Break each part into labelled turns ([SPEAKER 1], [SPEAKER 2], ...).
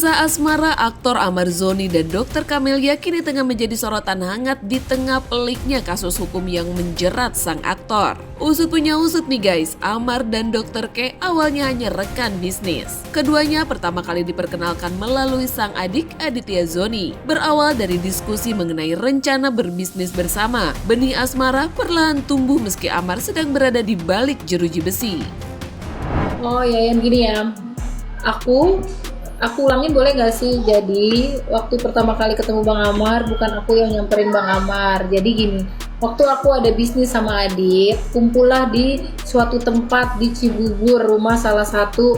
[SPEAKER 1] Kisah asmara aktor Amar Zoni dan Dr. Camelia kini tengah menjadi sorotan hangat di tengah peliknya kasus hukum yang menjerat sang aktor. Usut punya usut nih guys, Amar dan Dr. K awalnya hanya rekan bisnis. Keduanya pertama kali diperkenalkan melalui sang adik Aditya Zoni. Berawal dari diskusi mengenai rencana berbisnis bersama, benih asmara perlahan tumbuh meski Amar sedang berada di balik jeruji besi.
[SPEAKER 2] Oh ya, yang gini ya, aku ulangin boleh gak sih? Jadi waktu pertama kali ketemu Bang Amar, bukan aku yang nyamperin Bang Amar. Jadi gini, waktu aku ada bisnis sama Adit, kumpullah di suatu tempat di Cibubur, rumah salah satu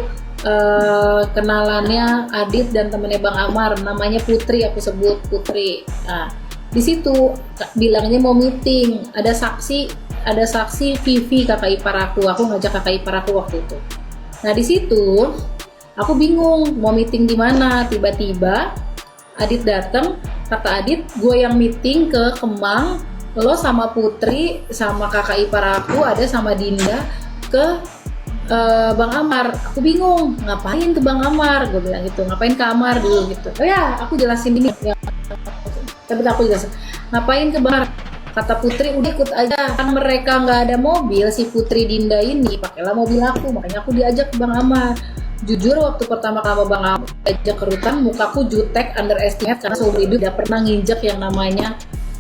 [SPEAKER 2] kenalannya Adit dan temennya Bang Amar, namanya Putri, aku sebut Putri. Nah, di situ bilangnya mau meeting, ada saksi Vivi, kakak ipar aku ngajak kakak ipar aku waktu itu. Nah di situ aku bingung mau meeting di mana. Tiba-tiba Adit datang, kata Adit, gue yang meeting ke Kemang, lo sama Putri sama kakak ipar aku ada sama Dinda ke Bang Amar. Aku bingung, ngapain ke Bang Amar? Gue bilang gitu, ngapain ke Amar dulu gitu. Oh ya, aku jelasin ini. Tapi aku jelasin, ngapain ke Bang Amar? Kata Putri, udah ikut aja, kan mereka nggak ada mobil, si Putri Dinda ini pakailah mobil aku, makanya aku diajak ke Bang Amar. Jujur waktu pertama kali Bang Amar diajak ke rutan, mukaku jutek, underestimate, karena seumur hidup tidak pernah nginjek yang namanya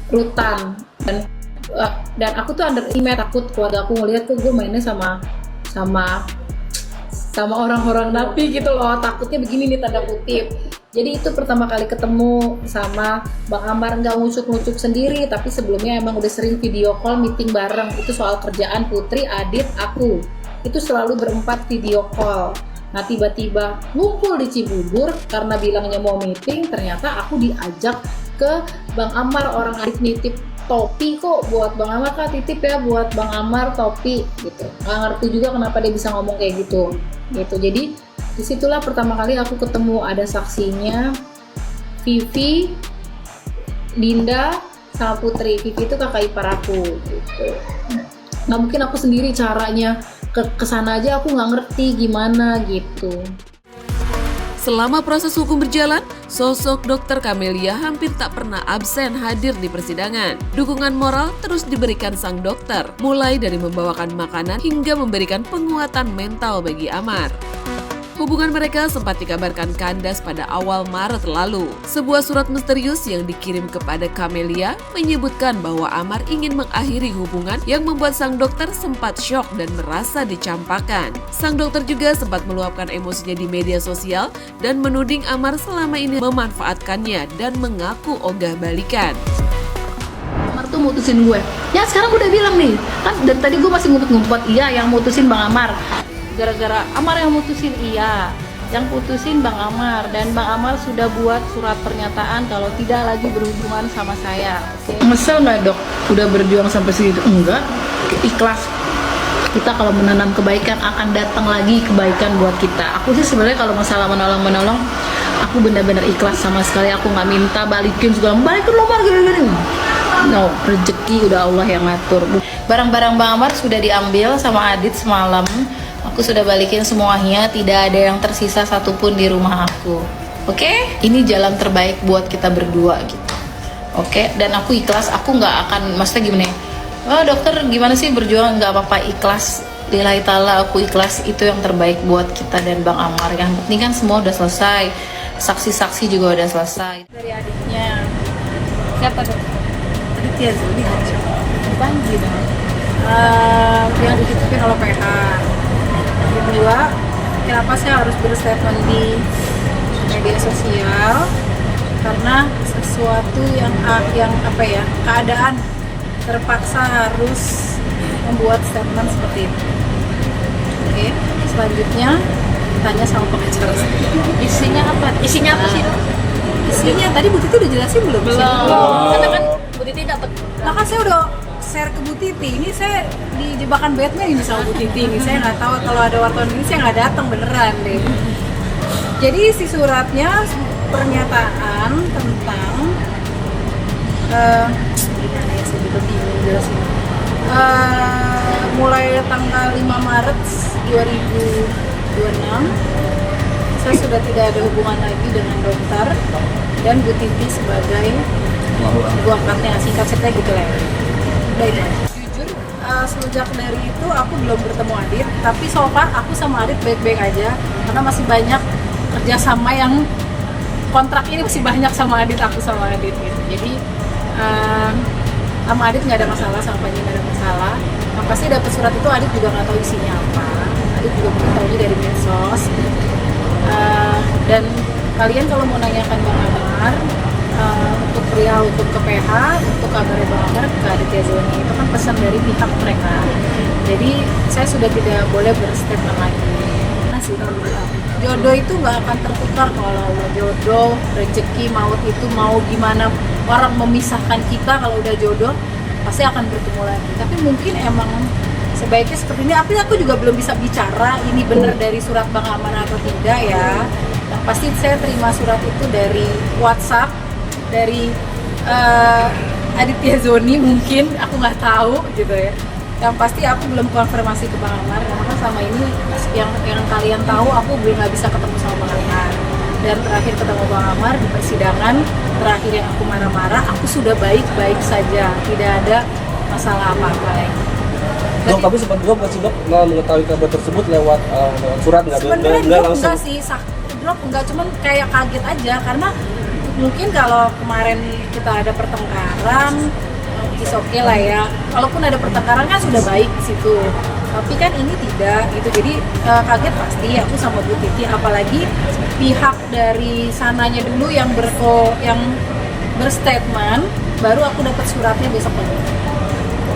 [SPEAKER 2] rutan. Dan aku tuh underestimate, takut keluarga aku ngeliat tuh gue mainnya sama orang-orang napi gitu loh, takutnya begini nih, tanda kutip. Jadi itu pertama kali ketemu sama Bang Amar, nggak ngucuk-ngucuk sendiri, tapi sebelumnya emang udah sering video call, meeting bareng. Itu soal kerjaan Putri, Adit, aku. Itu selalu berempat video call. Nah tiba-tiba ngumpul di Cibubur karena bilangnya mau meeting, ternyata aku diajak ke Bang Amar. Orang Adit nitip topi kok buat Bang Amar, Kak, titip ya buat Bang Amar topi gitu. Nggak ngerti juga kenapa dia bisa ngomong kayak gitu. Jadi disitulah pertama kali aku ketemu, ada saksinya Vivi, Dinda, sama Putri. Vivi itu kakak ipar aku gitu. Nggak mungkin aku sendiri caranya kesana aja, aku nggak ngerti gimana gitu.
[SPEAKER 1] Selama proses hukum berjalan, sosok Dr. Camelia hampir tak pernah absen hadir di persidangan. Dukungan moral terus diberikan sang dokter, mulai dari membawakan makanan hingga memberikan penguatan mental bagi Amar. Hubungan mereka sempat dikabarkan kandas pada awal Maret lalu. Sebuah surat misterius yang dikirim kepada Camelia menyebutkan bahwa Amar ingin mengakhiri hubungan, yang membuat sang dokter sempat syok dan merasa dicampakan. Sang dokter juga sempat meluapkan emosinya di media sosial dan menuding Amar selama ini memanfaatkannya dan mengaku ogah balikan.
[SPEAKER 2] Amar tuh mutusin gue. Ya sekarang gue udah bilang nih, kan dari tadi gue masih ngumpet-ngumpet, iya yang mutusin Bang Amar. Gara-gara Amar yang mutusin, iya yang putusin Bang Amar, dan Bang Amar sudah buat surat pernyataan kalau tidak lagi berhubungan sama saya.
[SPEAKER 3] Mesel nggak dok? Udah berjuang sampai segitu? Enggak, ikhlas. Kita kalau menanam kebaikan akan datang lagi kebaikan buat kita. Aku sih sebenarnya kalau masalah menolong, aku benar-benar ikhlas sama sekali. Aku nggak minta balikin segala, balikin lo Mar gini-gini. No, rezeki udah Allah yang ngatur. Barang-barang Bang Amar sudah diambil sama Adit semalam. Aku sudah balikin semuanya, tidak ada yang tersisa satupun di rumah aku. Oke? Ini jalan terbaik buat kita berdua gitu. Oke? Dan aku ikhlas, aku nggak akan, maksudnya gimana ya? Oh dokter gimana sih berjuang, nggak apa-apa, ikhlas. Lillahi ta'ala aku ikhlas, itu yang terbaik buat kita dan Bang Amar. Yang penting kan semua udah selesai, saksi-saksi juga udah selesai.
[SPEAKER 2] Dari adiknya, siapa dok?
[SPEAKER 3] Aditya Zoni
[SPEAKER 2] Panji dong. Yang dititipin oleh PH. Kedua, kenapa saya harus berstatement di media sosial? Karena sesuatu yang apa ya, keadaan terpaksa harus membuat statement seperti itu. Oke, selanjutnya tanya sama pengacara.
[SPEAKER 3] Isinya apa?
[SPEAKER 2] Isinya apa sih? Isinya tadi Bu Titi udah jelasin belum?
[SPEAKER 3] Katakan Bu Titi dapat.
[SPEAKER 2] Maka saya udah share ke Bu Titi, ini saya di jebakan Batman ini sama Bu Titi ini, saya nggak tahu kalau ada wartawan ini, saya nggak datang beneran deh. Jadi isi suratnya pernyataan tentang gimana ya, saya juga bingung jelasin. Mulai tanggal 5 Maret 2026
[SPEAKER 3] saya sudah tidak ada hubungan lagi dengan dokter dan Bu Titi sebagai ibu angkatnya, singkat-singkatnya gitu lah. Udah itu. Jujur, semenjak dari itu aku belum bertemu Adit, tapi so far aku sama Adit baik-baik aja karena masih banyak kerjasama yang kontrak ini masih banyak sama Adit, aku sama Adit gitu. Jadi sama Adit nggak ada masalah, sama Panji nggak ada masalah. Yang pasti dapat surat itu Adit juga nggak tahu isinya apa. Adit juga mengetahuinya dari medsos. Dan kalian kalau mau nanyakan Bang Amar, untuk perihal untuk ke PH, untuk kabarnya Bang Amar ke Aditya Zoni, itu kan pesan dari pihak mereka. Jadi saya sudah tidak boleh berstatement lagi. Nah sih, jodoh itu nggak akan tertukar kalau jodoh, rezeki, maut itu mau gimana orang memisahkan kita, kalau udah jodoh pasti akan bertemu lagi. Tapi mungkin emang sebaiknya seperti ini. Tapi aku juga belum bisa bicara ini benar dari surat Bang Amar atau tidak ya. Yang pasti saya terima surat itu dari WhatsApp dari Aditya Zoni, mungkin aku nggak tahu gitu ya. Yang pasti aku belum konfirmasi ke Bang Amar karena sama ini yang kalian tahu aku belum nggak bisa ketemu sama Bang Amar. Dan terakhir ketemu Bang Amar di persidangan terakhir yang aku marah-marah, aku sudah baik-baik saja, tidak ada masalah apa-apa lagi.
[SPEAKER 4] Dok, tapi sempat drop nggak sih dok mengetahui kabar tersebut lewat surat nggak langsung?
[SPEAKER 3] Enggak sih, drop enggak, cuman kayak kaget aja karena mungkin kalau kemarin kita ada pertengkaran, is okay lah ya. Kalaupun ada pertengkaran kan sudah baik di situ. Tapi kan ini tidak gitu. Jadi kaget pasti aku sama Bu Titi, apalagi pihak dari sananya dulu yang berstatement, baru aku dapat suratnya besok pagi.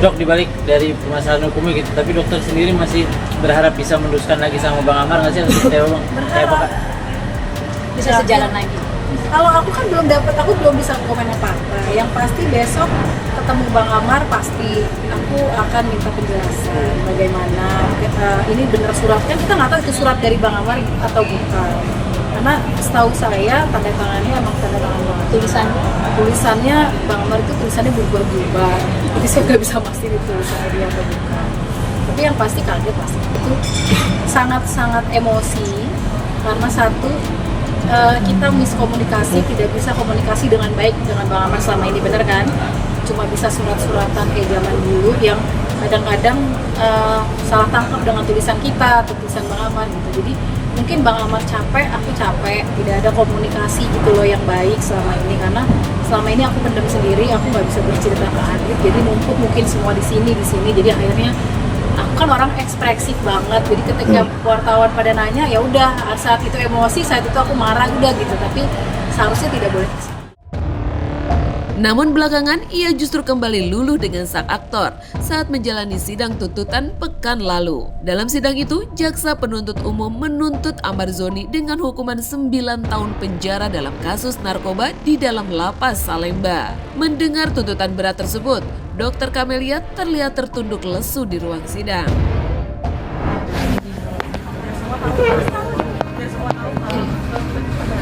[SPEAKER 5] Dok, dibalik dari permasalahan hukumnya gitu, tapi dokter sendiri masih berharap bisa meneruskan lagi sama Bang Amar nggak sih?
[SPEAKER 3] Berharap
[SPEAKER 2] Bisa sejalan lagi.
[SPEAKER 3] Kalau aku kan belum dapat, aku belum bisa komen apa-apa. Yang pasti besok ketemu Bang Amar, pasti aku akan minta penjelasan bagaimana ini benar suratnya. Kita nggak tahu itu surat dari Bang Amar atau bukan. Karena setahu saya tanda tangannya emang tanda tangan Bang Amar. Tulisannya Bang Amar itu tulisannya berubah-ubah. Jadi saya nggak bisa pasti itu tulisannya dia atau bukan. Tapi yang pasti kaget pasti itu sangat-sangat emosi karena satu, kita miskomunikasi, tidak bisa komunikasi dengan baik dengan Bang Amar selama ini, bener kan? Cuma bisa surat-suratan kayak zaman dulu yang kadang-kadang salah tangkap dengan tulisan kita atau tulisan Bang Amar gitu. Jadi mungkin Bang Amar capek, aku capek, tidak ada komunikasi gitu loh yang baik selama ini, karena selama ini aku pendam sendiri, aku nggak bisa bercerita ke Adit, jadi numpuk mungkin semua di sini, jadi akhirnya aku kan orang ekspresif banget, jadi ketika wartawan pada nanya ya udah, saat itu emosi, saat itu aku marah udah gitu, tapi seharusnya tidak boleh.
[SPEAKER 1] Namun belakangan ia justru kembali luluh dengan sang aktor saat menjalani sidang tuntutan pekan lalu. Dalam sidang itu, jaksa penuntut umum menuntut Amar Zoni dengan hukuman 9 tahun penjara dalam kasus narkoba di dalam lapas Salemba. Mendengar tuntutan berat tersebut, Dr. Kamelia terlihat tertunduk lesu di ruang sidang.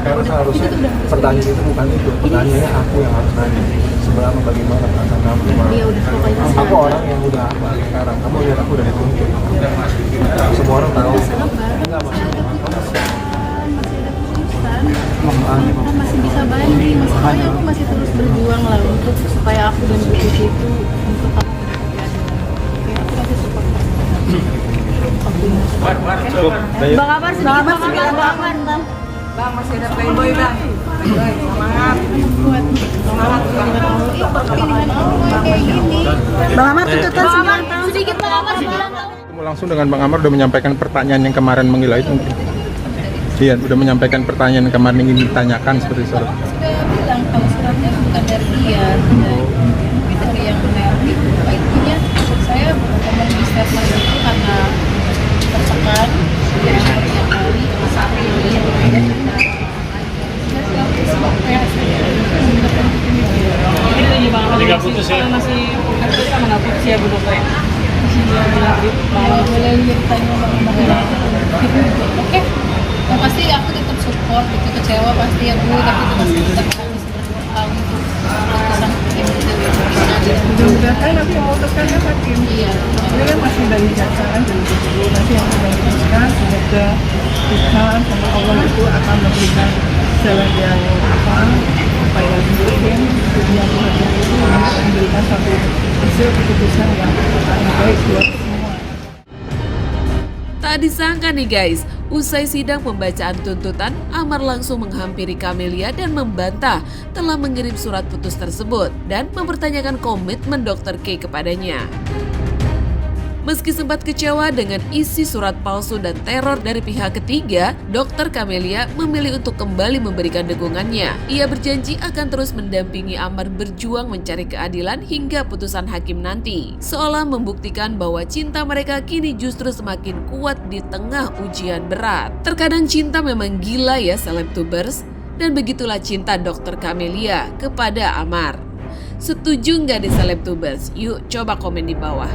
[SPEAKER 4] Sekarang seharusnya pertanyaan itu bukan itu, pertanyaannya aku yang harus nanya. Sebenarnya bagaimana perasaan kamu? Aku orang yang udah balik sekarang, kamu lihat aku udah dituntut. Semua orang tahu. Enggak
[SPEAKER 3] masih bisa banding, masalahnya aku masih terus berjuang lah untuk supaya aku dan Bu Titi itu untuk aku
[SPEAKER 2] Bang Amar sedikit Bang Amar.
[SPEAKER 3] Bang, masih ada playboy Bang. Playboy, semangat. Semangat pilihan Allah kayak gini.
[SPEAKER 2] Bang Amar tuntutan 9 tahun. Sedikit Bang Amar.
[SPEAKER 6] Ketemu langsung dengan Bang Amar udah menyampaikan pertanyaan yang kemarin menggila itu mungkin. Iya, udah menyampaikan pertanyaan yang kemarin ingin ditanyakan seperti itu.
[SPEAKER 3] Sudah bilang kalau suratnya bukan dari dia, tapi dari yang benar itu. Intinya saya ngomong di statement itu karena tertekan yang kali saat ini
[SPEAKER 5] Jadi nggak putus ya?
[SPEAKER 3] Masih sama nggak putus ya Bu Dokter? Boleh ditanya Bang. Oke, yang pasti aku tetap support, itu kecewa pasti ya Bu, tapi tetap harus berdoa untuk keputusan hakim itu
[SPEAKER 7] mudah-mudahan nanti yang memutuskannya hakim.
[SPEAKER 3] Iya.
[SPEAKER 7] Ini kan masih dari jaksaan dari dulu, nanti yang akan memutuskan semoga Tuhan sama Allah itu akan memberikan jalan yang supaya mungkin dunia Tuhan itu memberikan satu hasil keputusan yang baik buat semua.
[SPEAKER 1] Tak disangka nih guys, usai sidang pembacaan tuntutan, Amar langsung menghampiri Camelia dan membantah telah mengirim surat putus tersebut dan mempertanyakan komitmen Dr. K kepadanya. Meski sempat kecewa dengan isi surat palsu dan teror dari pihak ketiga, Dr. Camelia memilih untuk kembali memberikan dukungannya. Ia berjanji akan terus mendampingi Amar berjuang mencari keadilan hingga putusan hakim nanti, seolah membuktikan bahwa cinta mereka kini justru semakin kuat di tengah ujian berat. Terkadang cinta memang gila ya selebtubers, dan begitulah cinta Dr. Camelia kepada Amar. Setuju nggak di selebtubers? Yuk coba komen di bawah.